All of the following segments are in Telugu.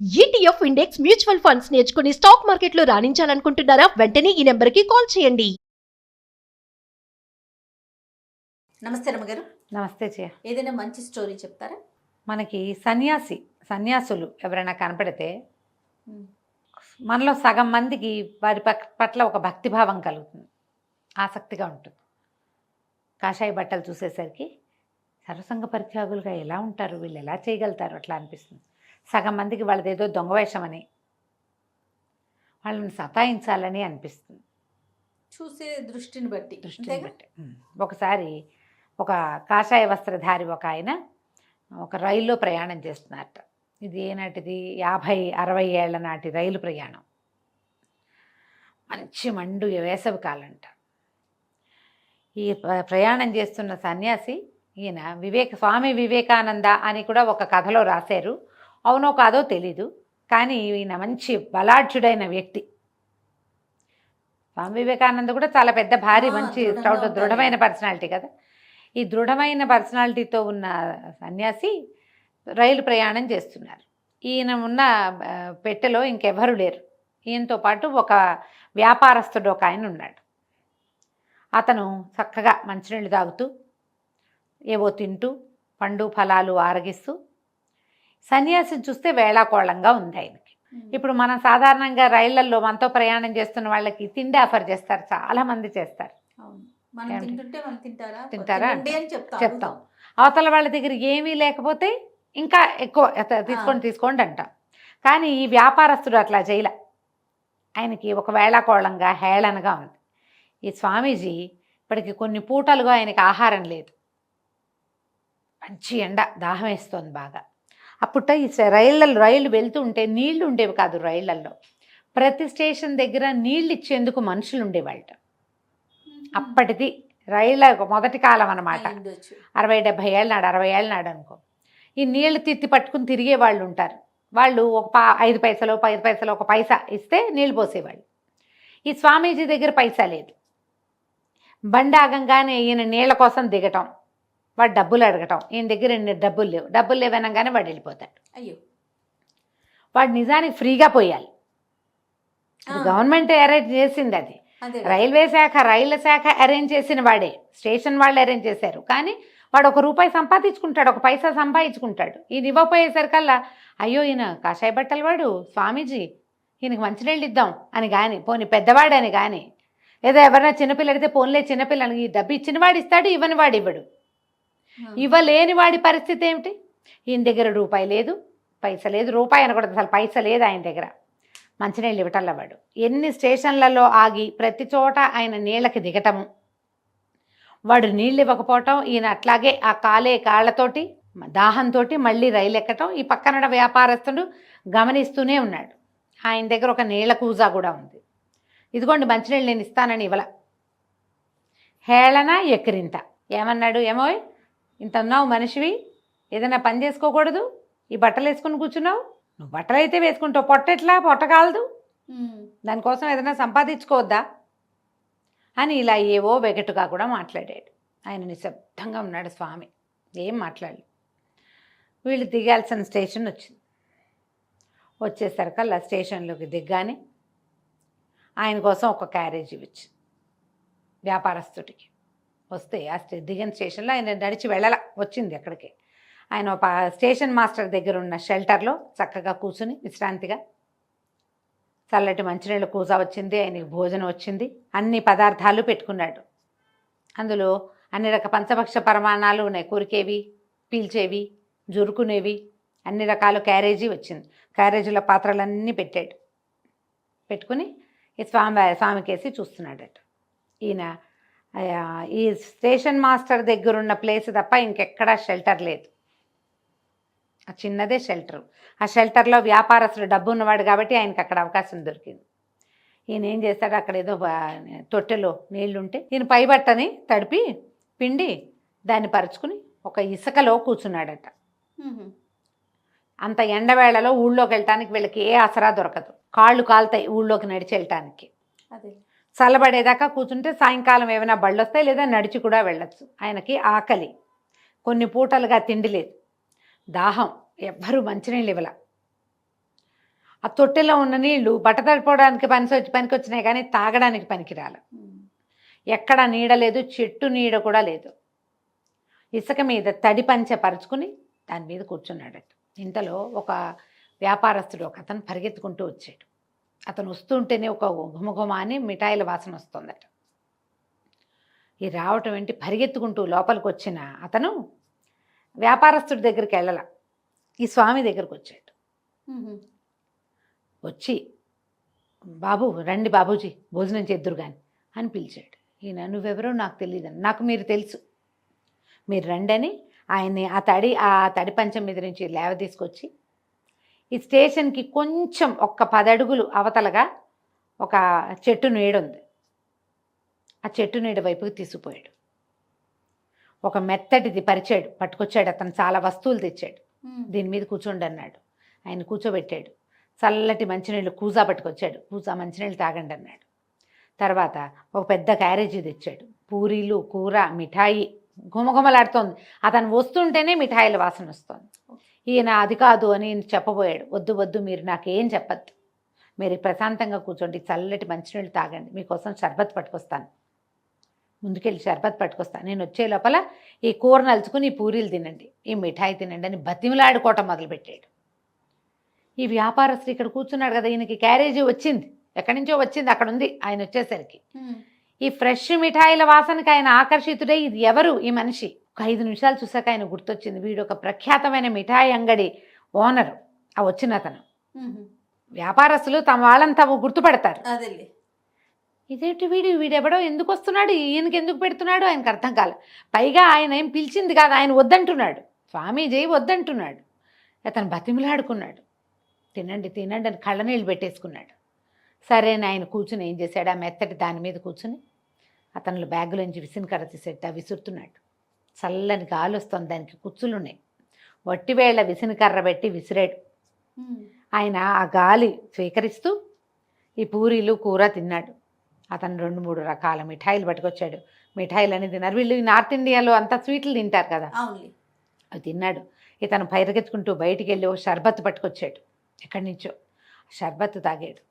ఈటీఎఫ్ ఇండెక్స్ మ్యూచువల్ ఫండ్స్ నేర్చుకుని స్టాక్ మార్కెట్లో రాణించాలనుకుంటున్నారా? వెంటనే ఈ నెంబర్కి కాల్ చేయండి. నమస్తే రమ్మగారు. నమస్తే చే. ఏదైనా మంచి స్టోరీ చెప్తారా? మనకి సన్యాసులు ఎవరైనా కనపడితే మనలో సగం మందికి వారి పట్ల ఒక భక్తిభావం కలుగుతుంది, ఆసక్తిగా ఉంటుంది. కాషాయ బట్టలు చూసేసరికి సర్వసంగ పరిత్యాగులుగా ఎలా ఉంటారు, వీళ్ళు ఎలా చేయగలుగుతారు అట్లా అనిపిస్తుంది. సగం మందికి వాళ్ళదేదో దొంగవేషమని, వాళ్ళని సతాయించాలని అనిపిస్తుంది చూసే దృష్టిని బట్టి. ఒకసారి ఒక కాషాయ వస్త్రధారి ఒక ఆయన ఒక రైల్లో ప్రయాణం చేస్తున్నారట. ఇది ఏనాటిది 50-60 ఏళ్ల నాటి రైలు ప్రయాణం. మంచి మండు వేసవి కాలంట. ఈ ప్రయాణం చేస్తున్న సన్యాసి ఈయన స్వామి వివేకానంద అని కూడా ఒక కథలో రాశారు. అవునో కాదో తెలీదు, కానీ ఈయన మంచి బలాఢ్యుడైన వ్యక్తి. స్వామి వివేకానంద కూడా చాలా పెద్ద భారీ మంచి దృఢమైన పర్సనాలిటీ కదా. ఈ దృఢమైన పర్సనాలిటీతో ఉన్న సన్యాసి రైలు ప్రయాణం చేస్తున్నారు. ఈయన ఉన్న పెట్టెలో ఇంకెవరు లేరు. ఈయనతో పాటు ఒక వ్యాపారస్తుడు ఒక ఆయన ఉన్నాడు. అతను చక్కగా మంచినీళ్ళు తాగుతూ ఏవో తింటూ పండు ఫలాలు ఆరగిస్తూ, సన్యాసిని చూస్తే వేళాకోళంగా ఉంది ఆయనకి. ఇప్పుడు మనం సాధారణంగా రైళ్లలో మనతో ప్రయాణం చేస్తున్న వాళ్ళకి తిండి ఆఫర్ చేస్తారు, చాలా మంది చేస్తారు. తింటారా చెప్తాం. అవతల వాళ్ళ దగ్గర ఏమీ లేకపోతే ఇంకా ఎక్కువ తీసుకోండి అంటాం. కానీ ఈ వ్యాపారస్తుడు అట్లా చేయలే. ఆయనకి ఒక వేళాకోళంగా హేళనగా ఉంది. ఈ స్వామీజీ ఇప్పటికి కొన్ని పూటలుగా ఆయనకి ఆహారం లేదు. మంచి ఎండ, దాహం వేస్తోంది బాగా. అప్పుట ఈ రైళ్ళు వెళ్తూ ఉంటే నీళ్లు ఉండేవి కాదు రైళ్లలో. ప్రతి స్టేషన్ దగ్గర నీళ్ళు ఇచ్చేందుకు మనుషులు ఉండేవాళ్ళ. అప్పటిది రైళ్ళ మొదటి కాలం అన్నమాట. 60-70 ఏళ్ళ నాడు, 60 ఏళ్ళ నాడు అనుకో. ఈ నీళ్లు తిత్తి పట్టుకుని తిరిగే వాళ్ళు ఉంటారు. వాళ్ళు ఒక 5 పైసలు 10 పైసలు ఒక పైసా ఇస్తే నీళ్ళు పోసేవాళ్ళు. ఈ స్వామీజీ దగ్గర పైసా లేదు. బండి ఆగంగానే ఈయన నీళ్ల కోసం దిగటం, వాడు డబ్బులు అడగటం. ఈయన దగ్గర డబ్బులు లేవనగానే వాడు వెళ్ళిపోతాడు. అయ్యో, వాడు నిజానికి ఫ్రీగా పోయాలి. గవర్నమెంట్ అరేంజ్ చేసింది అది. రైళ్ల శాఖ అరేంజ్ చేసిన వాడే, స్టేషన్ వాళ్ళు అరేంజ్ చేశారు. కానీ వాడు ₹1 సంపాదించుకుంటాడు, 1 పైసా సంపాదించుకుంటాడు. ఈయన ఇవ్వపోయేసరికల్లా అయ్యో ఈయన కాషాయ బట్టలు వాడు స్వామీజీ, ఈయనకి మంచినీళ్ళు ఇద్దాం అని కానీ, పోనీ పెద్దవాడని కానీ, లేదా ఎవరైనా చిన్నపిల్ల అడిగితే పోన్లే చిన్నపిల్లని, ఈ డబ్బు ఇచ్చిన వాడు ఇస్తాడు, ఇవ్వని వాడు ఇవ్వడు. ఇవ్వలేని వాడి పరిస్థితి ఏమిటి? ఈయన దగ్గర రూపాయి లేదు, పైస లేదు. రూపాయి అనకూడదు, అసలు పైస లేదు ఆయన దగ్గర. మంచినీళ్ళు ఇవ్వటల్లా వాడు. ఎన్ని స్టేషన్లలో ఆగి ప్రతి చోట ఆయన నీళ్ళకి దిగటము, వాడు నీళ్ళు ఇవ్వకపోవటం, ఈయన అట్లాగే ఆ కాళ్ళతోటి దాహంతో మళ్ళీ రైలు ఎక్కటం. ఈ పక్కన వ్యాపారస్తుడు గమనిస్తూనే ఉన్నాడు. ఆయన దగ్గర ఒక నీళ్ళ కూజా కూడా ఉంది. ఇదిగోండి మంచినీళ్ళు నేను ఇస్తానని ఇవ్వల. హేళన ఎక్కిరింత. ఏమన్నాడు? ఏమో ఇంత ఉన్నావు మనిషివి, ఏదైనా పని చేసుకోకూడదు, ఈ బట్టలు వేసుకుని కూర్చున్నావు, నువ్వు బట్టలు అయితే వేసుకుంటావు, పొట్ట కాలదు, దానికోసం ఏదైనా సంపాదించుకోవద్దా అని ఇలా ఏవో వెగటుగా కూడా మాట్లాడాడు. ఆయన నిశ్శబ్దంగా ఉన్నాడు స్వామి, ఏం మాట్లాడలేదు. వీళ్ళు దిగాల్సిన స్టేషన్ వచ్చింది. వచ్చేసరికల్లా స్టేషన్లోకి దిగ్గానే ఆయన కోసం ఒక క్యారేజీ వచ్చింది వ్యాపారస్తుడికి. వస్తే ఆ దిగిన స్టేషన్లో ఆయన నడిచి వచ్చింది అక్కడికి. ఆయన ఒక స్టేషన్ మాస్టర్ దగ్గర ఉన్న షెల్టర్లో చక్కగా కూర్చుని విశ్రాంతిగా, చల్లటి మంచినీళ్ళ కూజా వచ్చింది, ఆయనకి భోజనం వచ్చింది, అన్ని పదార్థాలు పెట్టుకున్నాడు. అందులో అన్ని పంచభక్ష పరమాణాలు ఉన్నాయి, కొరికేవి, పీల్చేవి, జురుకునేవి, అన్ని రకాల క్యారేజీ వచ్చింది. క్యారేజీలో పాత్రలన్నీ పెట్టాడు. పెట్టుకుని ఈ స్వామికేసి చూస్తున్నాడట. ఈయన ఈ స్టేషన్ మాస్టర్ దగ్గర ఉన్న ప్లేస్ తప్ప ఇంకెక్కడా షెల్టర్ లేదు. ఆ చిన్నదే షెల్టరు. ఆ షెల్టర్లో వ్యాపారస్తులు డబ్బు ఉన్నవాడు కాబట్టి ఆయనకి అక్కడ అవకాశం దొరికింది. ఈయన ఏం చేస్తాడు, అక్కడ ఏదో తొట్టెలో నీళ్లుంటే ఈయన పైబట్టని తడిపి పిండి దాన్ని పరుచుకుని ఒక ఇసుకలో కూర్చున్నాడట. అంత ఎండవేళలో ఊళ్ళోకి వెళ్ళటానికి వీళ్ళకి ఏ ఆసరా దొరకదు, కాళ్ళు కాలుతాయి ఊళ్ళోకి నడిచి వెళ్ళటానికి. చల్లబడేదాకా కూర్చుంటే సాయంకాలం ఏమైనా బళ్ళు వస్తాయి, లేదా నడిచి కూడా వెళ్ళచ్చు. ఆయనకి ఆకలి, కొన్ని పూటలుగా తిండి లేదు, దాహం, ఎవ్వరూ మంచినీళ్ళు ఇవ్వల. ఆ తొట్టెలో ఉన్న నీళ్లు బట్ట తడిపోవడానికి పనికి వచ్చినాయి కానీ తాగడానికి పనికిరాల. ఎక్కడ నీడ లేదు, చెట్టు నీడ కూడా లేదు. ఇసుక మీద తడి పంచె పరుచుకుని దాని మీద కూర్చున్నాడట. ఇంతలో ఒక వ్యాపారస్తుడు ఒక అతను పరిగెత్తుకుంటూ వచ్చాడు. అతను వస్తుంటేనే ఒక ఘుమఘుమ అని మిఠాయిల వాసన వస్తుందట. ఈ రావటం ఏంటి, పరిగెత్తుకుంటూ లోపలికి వచ్చిన అతను వ్యాపారస్తుడి దగ్గరికి వెళ్ళాల, ఈ స్వామి దగ్గరికి వచ్చాడు. వచ్చి బాబు రండి బాబూజీ భోజనం చేద్దురు కానీ అని పిలిచాడు. ఈయన నువ్వెవరో నాకు తెలియదని, నాకు మీరు తెలుసు, మీరు రండి అని ఆయన్ని ఆ తడి పంచం మీద నుంచి లేవ తీసుకొచ్చి ఈ స్టేషన్కి కొంచెం 10 అడుగులు అవతలగా ఒక చెట్టు నీడ ఉంది, ఆ చెట్టు నీడ వైపుకి తీసుకుపోయాడు. ఒక మెత్తటిది పరిచాడు, పట్టుకొచ్చాడు. అతను చాలా వస్తువులు తెచ్చాడు. దీని మీద కూర్చోండి అన్నాడు. ఆయన కూర్చోబెట్టాడు. చల్లటి మంచినీళ్ళు కూజా పట్టుకొచ్చాడు. కూజా మంచినీళ్ళు తాగండి అన్నాడు. తర్వాత ఒక పెద్ద క్యారేజీ తెచ్చాడు. పూరీలు, కూర, మిఠాయి గుమగుమలాడుతోంది. అతను వస్తుంటేనే మిఠాయిల వాసన వస్తుంది. ఈయన అది కాదు అని చెప్పబోయాడు. వద్దు వద్దు, మీరు నాకేం చెప్పద్దు, మీరు ప్రశాంతంగా కూర్చోండి, చల్లటి మంచినీళ్ళు తాగండి, మీకోసం షర్బత్ పట్టుకొస్తాను, ముందుకెళ్ళి షర్బత్ పట్టుకొస్తాను, నేను వచ్చే లోపల ఈ కూర నలుచుకుని ఈ పూరీలు తినండి, ఈ మిఠాయి తినండి అని బతిమిలాడుకోవటం మొదలుపెట్టాడు. ఈ వ్యాపారస్తుడు ఇక్కడ కూర్చున్నాడు కదా, ఈయనకి క్యారేజీ వచ్చింది, ఎక్కడి నుంచో వచ్చింది, అక్కడ ఉంది. ఆయన వచ్చేసరికి ఈ ఫ్రెష్ మిఠాయిల వాసనకి ఆయన ఆకర్షితుడై ఇది ఎవరు ఈ మనిషి, ఒక 5 నిమిషాలు చూసాక ఆయన గుర్తొచ్చింది, వీడు ఒక ప్రఖ్యాతమైన మిఠాయి అంగడి ఓనరు. ఆ వచ్చిన అతను, వ్యాపారస్తులు తమ వాళ్ళని తాము గుర్తుపడతారు. ఇదేంటి వీడెవడో ఎందుకు వస్తున్నాడు, ఈయనకి ఎందుకు పెడుతున్నాడు ఆయనకు అర్థం కాలే. పైగా ఆయన ఏం పిలిచింది కాదు, ఆయన వద్దంటున్నాడు, స్వామీజీ వద్దంటున్నాడు. అతను బతిమిలాడుకున్నాడు. తినండి తినండి అని కళ్ళనీళ్ళు పెట్టేసుకున్నాడు. సరే అని ఆయన కూర్చుని ఏం చేశాడు, ఆ మెత్తటి దాని మీద కూర్చుని అతను బ్యాగులోంచి విసినకర్ర తీసేట విసురుతున్నాడు. చల్లని గాలి వస్తుంది, దానికి కుచ్చులు ఉన్నాయి. వట్టివేళ్ల విసినకర్ర పెట్టి విసిరాడు. ఆయన ఆ గాలి స్వీకరిస్తూ ఈ పూరీలు కూర తిన్నాడు. అతను 2-3 రకాల మిఠాయిలు పట్టుకొచ్చాడు. మిఠాయిలు అని తిన్నారు. వీళ్ళు నార్త్ ఇండియాలో అంతా స్వీట్లు తింటారు కదా, అవి తిన్నాడు. ఇతను పరిగెత్తుకుంటూ బయటికి వెళ్ళి ఓ షర్బత్ పట్టుకొచ్చాడు ఎక్కడి నుంచో. షర్బత్ తాగాడు.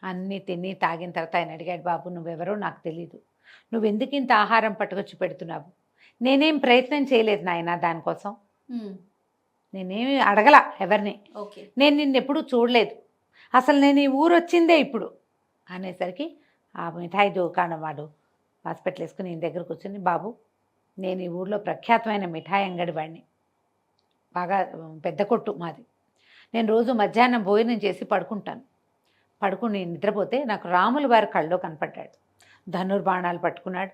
అన్నీ తిని తాగిన తర్వాత ఆయన అడిగాడు, బాబు నువ్వెవరో నాకు తెలీదు, నువ్వెందుకు ఇంత ఆహారం పట్టుకొచ్చి పెడుతున్నావు? నేనేం ప్రయత్నం చేయలేదు నాయన, దానికోసం నేనేమి అడగల ఎవరిని, నేను నిన్నెప్పుడు చూడలేదు, అసలు నేను ఈ ఊరు వచ్చిందే ఇప్పుడు అనేసరికి ఆ మిఠాయి దుకాణం వాడు హాస్పిటల్ వేసుకుని నేను దగ్గరకు వచ్చి, బాబు నేను ఈ ఊర్లో ప్రఖ్యాతమైన మిఠాయి అంగడి వాడిని, బాగా పెద్ద కొట్టు మాది, నేను రోజు మధ్యాహ్నం భోజనం చేసి పడుకుని నిద్రపోతే నాకు రాముల వారి కళ్ళలో కనపడ్డాడు. ధనుర్బాణాలు పట్టుకున్నాడు,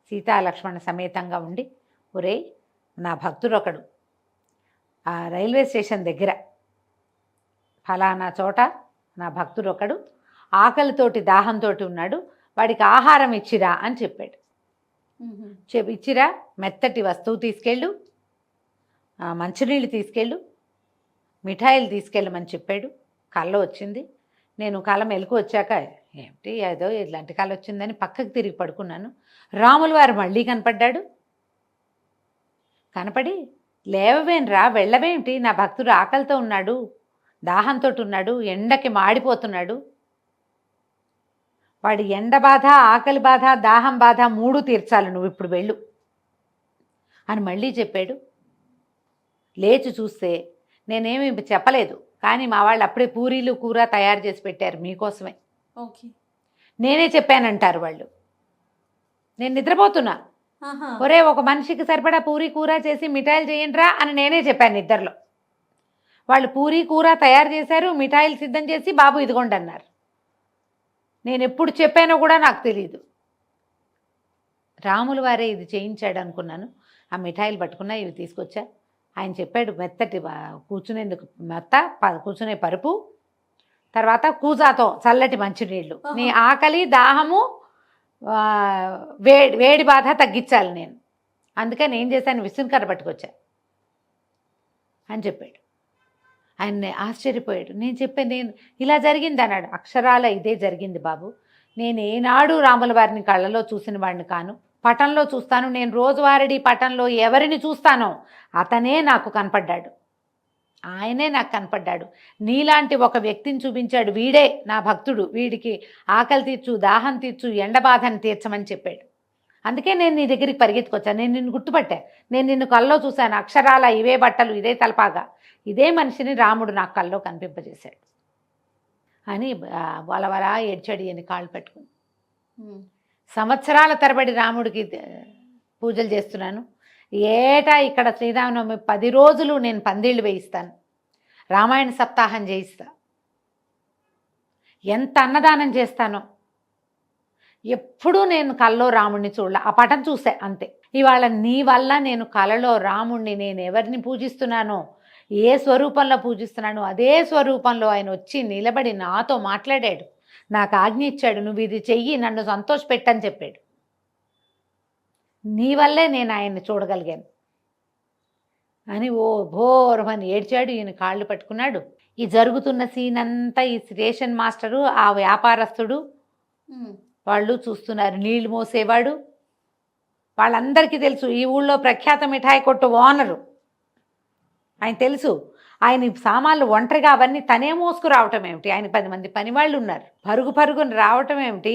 సీతాలక్ష్మణ సమేతంగా ఉండి, ఒరే నా భక్తుడు ఒకడు ఆ రైల్వే స్టేషన్ దగ్గర ఫలానా చోట నా భక్తుడు ఒకడు ఆకలితోటి దాహంతో ఉన్నాడు, వాడికి ఆహారం ఇచ్చిరా అని చెప్పాడు. ఇచ్చిరా, మెత్తటి వస్తువు తీసుకెళ్ళు, మంచినీళ్ళు తీసుకెళ్ళు, మిఠాయిలు తీసుకెళ్ళమని చెప్పాడు. కళ్ళ వచ్చింది. నేను కళ్ళ మెలకు వచ్చాక ఏమిటి ఏదో ఇలాంటి కళ వచ్చిందని పక్కకు తిరిగి పడుకున్నాను. రాముల వారు మళ్ళీ కనపడ్డాడు. కనపడి లేవవేంరా, వెళ్ళవేంటి, నా భక్తుడు ఆకలితో ఉన్నాడు, దాహంతో ఉన్నాడు, ఎండకి మాడిపోతున్నాడు, వాడి ఎండ బాధ, ఆకలి బాధ, దాహం బాధ 3 తీర్చాలి, నువ్వు ఇప్పుడు వెళ్ళు అని మళ్ళీ చెప్పాడు. లేచి చూస్తే నేనేమి చెప్పలేదు, కానీ మా వాళ్ళు అప్పుడే పూరీలు కూర తయారు చేసి పెట్టారు మీకోసమే. నేనే చెప్పానంటారు వాళ్ళు. నేను నిద్రపోతున్నా, ఒరే ఒక మనిషికి సరిపడా పూరీ కూర చేసి మిఠాయిలు చేయండిరా అని నేనే చెప్పాను నిద్రలో. వాళ్ళు పూరీ కూర తయారు చేశారు, మిఠాయిలు సిద్ధం చేసి బాబు ఇదిగోండి అన్నారు. నేను ఎప్పుడు చెప్పానో కూడా నాకు తెలియదు. రాముల వారే ఇది చేయించాడు అనుకున్నాను. ఆ మిఠాయిలు పట్టుకున్నా, ఇవి తీసుకొచ్చా. ఆయన చెప్పాడు మెత్తటి కూర్చునేందుకు కూర్చునే పరుపు, తర్వాత కూజాతో చల్లటి మంచినీళ్ళు, నీ ఆకలి దాహము వేడి బాధ తగ్గించాలి నేను, అందుకని ఏం చేశాను విసునకర్ర పట్టుకొచ్చా అని చెప్పాడు. ఆయన ఆశ్చర్యపోయాడు. నేను చెప్పాను, నేను ఇలా జరిగింది అన్నాడు. అక్షరాల ఇదే జరిగింది బాబు. నేను ఏనాడు రాముల వారిని కళ్ళలో చూసిన వాడిని కాను, పటంలో చూస్తాను. నేను రోజువారీ పటంలో ఎవరిని చూస్తానో అతనే నాకు కనపడ్డాడు. ఆయనే నాకు కనపడ్డాడు. నీలాంటి ఒక వ్యక్తిని చూపించాడు, వీడే నా భక్తుడు, వీడికి ఆకలి తీర్చు, దాహం తీర్చు, ఎండ బాధని తీర్చమని చెప్పాడు. అందుకే నేను నీ దగ్గరికి పరిగెత్తుకొచ్చాను. నేను నిన్ను గుర్తుపట్టా. నేను నిన్ను కల్లో చూశాను, అక్షరాల ఇవే బట్టలు, ఇదే తలపాగా, ఇదే మనిషిని రాముడు నాకు కల్లో కనిపింపజేశాడు అని వలవలా ఏడ్చాడు ఈయన కాళ్ళు పెట్టుకుని. సంవత్సరాల తరబడి రాముడికి పూజలు చేస్తున్నాను. ఏటా ఇక్కడ శ్రీరామనవమి 10 రోజులు నేను పందిళ్ళు వేయిస్తాను, రామాయణ సప్తాహం చేయిస్తా, ఎంత అన్నదానం చేస్తానో. ఎప్పుడూ నేను కల్లో రాముడిని చూడలే, ఆ పటం చూసా అంతే. ఇవాళ నీ వల్ల నేను కలలో రాముడిని, నేను ఎవరిని పూజిస్తున్నానో, ఏ స్వరూపంలో పూజిస్తున్నానో అదే స్వరూపంలో ఆయన వచ్చి నిలబడి నాతో మాట్లాడాడు, నాకు ఆజ్ఞ ఇచ్చాడు, నువ్వు ఇది చెయ్యి, నన్ను సంతోషపెట్టని చెప్పాడు. నీ వల్లే నేను ఆయన్ని చూడగలిగాను అని ఓ భోరమని ఏడ్చాడు. ఈయన కాళ్ళు పట్టుకున్నాడు. ఈ జరుగుతున్న సీన్ అంతా ఈ స్టేషన్ మాస్టరు, ఆ వ్యాపారస్తుడు వాళ్ళు చూస్తున్నారు. నీళ్లు మోసేవాడు, వాళ్ళందరికీ తెలుసు. ఈ ఊళ్ళో ప్రఖ్యాత మిఠాయి కొట్టు ఓనరు, ఆయన తెలుసు. ఆయన సామాన్లు ఒంటరిగా అవన్నీ తనే మోసుకురావటం ఏమిటి, ఆయన 10 మంది పనివాళ్ళు ఉన్నారు. పరుగు పరుగుని రావటం ఏమిటి,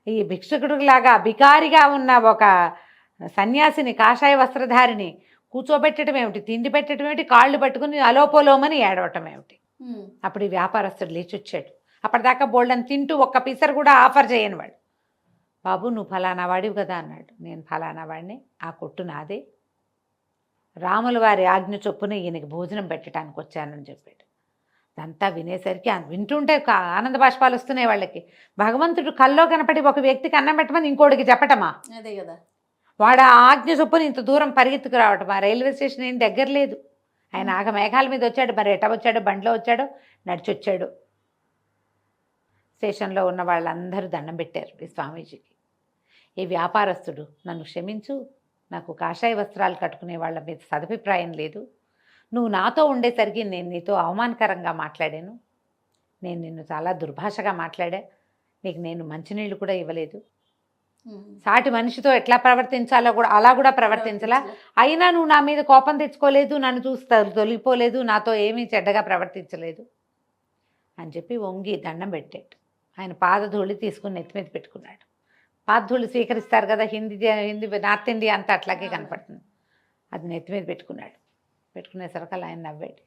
ఈ భిక్షకుడిలాగా బికారిగా ఉన్న ఒక సన్యాసిని, కాషాయ వస్త్రధారిని కూర్చోబెట్టడం ఏమిటి, తిండి పెట్టడం ఏమిటి, కాళ్ళు పట్టుకుని అలోపోలోమని ఏడవటం ఏమిటి. అప్పుడు ఈ వ్యాపారస్తుడు లేచొచ్చాడు. అప్పటిదాకా బోల్డని తింటూ ఒక్క పీసర్ కూడా ఆఫర్ చేయని వాడు. బాబు నువ్వు ఫలానా వాడివి కదా అన్నాడు. నేను ఫలానా వాడిని, ఆ కొట్టు నాదే, రాముల వారి ఆజ్ఞ చొప్పున ఈయనకి భోజనం పెట్టడానికి వచ్చానని చెప్పాడు. అదంతా వినేసరికి వింటుంటే ఆనంద బాష్పాలు వస్తున్నాయి వాళ్ళకి. భగవంతుడు కల్లో కనపడి ఒక వ్యక్తికి అన్నం పెట్టమని ఇంకోటికి చెప్పటమా? అదే కదా. వాడు ఆ ఆజ్ఞ చొప్పున ఇంత దూరం పరిగెత్తుకు రావటం. ఆ రైల్వే స్టేషన్ ఏం దగ్గర లేదు. ఆయన ఆగ మేఘాల మీద వచ్చాడు, మరి ఎట వచ్చాడో, బండిలో వచ్చాడో, నడిచొచ్చాడు. స్టేషన్లో ఉన్న వాళ్ళందరూ దండం పెట్టారు ఈ స్వామీజీకి. ఈ వ్యాపారస్తుడు నన్ను క్షమించు, నాకు కాషాయ వస్త్రాలు కట్టుకునే వాళ్ళ మీద సదభిప్రాయం లేదు, నువ్వు నాతో ఉండేసరికి నేను నీతో అవమానకరంగా మాట్లాడాను, నేను నిన్ను చాలా దుర్భాషగా మాట్లాడా, నీకు నేను మంచినీళ్ళు కూడా ఇవ్వలేదు, సాటి మనిషితో ఎట్లా ప్రవర్తించాలో కూడా అలా కూడా ప్రవర్తించలా, అయినా నువ్వు నా మీద కోపం తెచ్చుకోలేదు, నన్ను చూసి తొలిగిపోలేదు, నాతో ఏమీ చెడ్డగా ప్రవర్తించలేదు అని చెప్పి వంగి దండం పెట్టాడు. ఆయన పాదధూళి తీసుకుని నెత్తి మీద పెట్టుకున్నాడు. పాదధూళి స్వీకరిస్తారు కదా, హిందీ నార్త్ ఇండియా అంతా అట్లాగే కనపడుతుంది. అది నెత్తి మీద పెట్టుకున్నాడు. పెట్టుకునేసరికి ఆయన నవ్వాడు.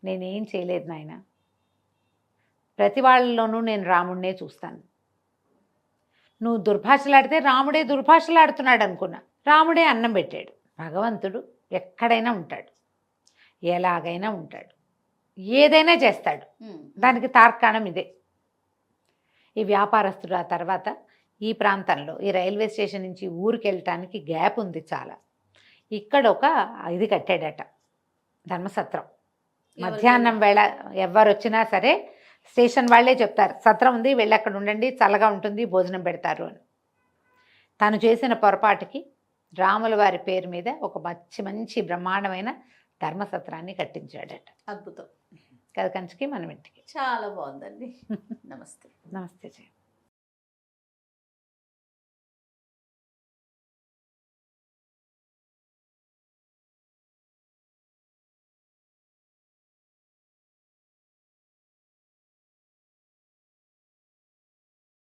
నేనేం చేయలేదు నాయన, ప్రతి వాళ్ళలోనూ నేను రాముడినే చూస్తాను. నువ్వు దుర్భాషలాడితే రాముడే దుర్భాషలాడుతున్నాడు అనుకున్నా, రాముడే అన్నం పెట్టాడు. భగవంతుడు ఎక్కడైనా ఉంటాడు, ఎలాగైనా ఉంటాడు, ఏదైనా చేస్తాడు. దానికి తార్కాణం ఇదే. ఈ వ్యాపారస్తుడు ఆ తర్వాత ఈ ప్రాంతంలో ఈ రైల్వే స్టేషన్ నుంచి ఊరికి వెళ్ళటానికి గ్యాప్ ఉంది చాలా. ఇక్కడ ఒక ఇది కట్టాడట, ధర్మసత్రం. మధ్యాహ్నం వేళ ఎవరు వచ్చినా సరే స్టేషన్ వాళ్ళే చెప్తారు, సత్రం ఉంది, వెళ్ళి అక్కడ ఉండండి, చల్లగా ఉంటుంది, భోజనం పెడతారు అని. తను చేసిన పొరపాటుకి రాముల వారి పేరు మీద ఒక మంచి బ్రహ్మాండమైన ధర్మసత్రాన్ని కట్టించాడట. అద్భుతం. కథ కంచికి మనం ఇంటికి. చాలా బాగుందండి. నమస్తే. నమస్తే జయ.